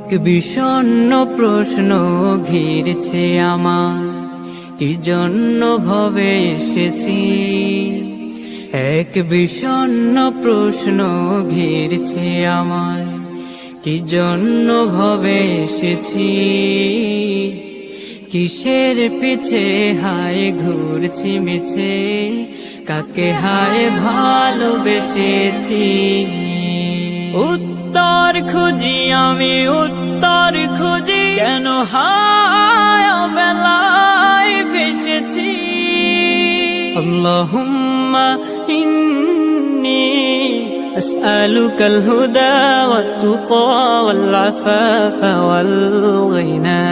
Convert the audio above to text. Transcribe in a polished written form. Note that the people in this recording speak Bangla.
এক বিষণ্ণ প্রশ্ন ঘিরছে আমার, কি জন্য ভবে এসেছি। এক বিষণ্ণ প্রশ্ন ঘিরছে আমার, কি জন্য ভবে এসেছি। কিসের পিছে হায় ঘুরছি মিছে, কাকে হায় ভালোবেসেছি। উত্তর খুঁজি আমি, উত্তর খুঁজি, কেন হায় অবেলায় ভেসেছি। আল্লাহুম্মা ইন্নী আসআলুকাল হুদা ওয়াত তুকা ওয়াল আফাফা ওয়াল গিনা।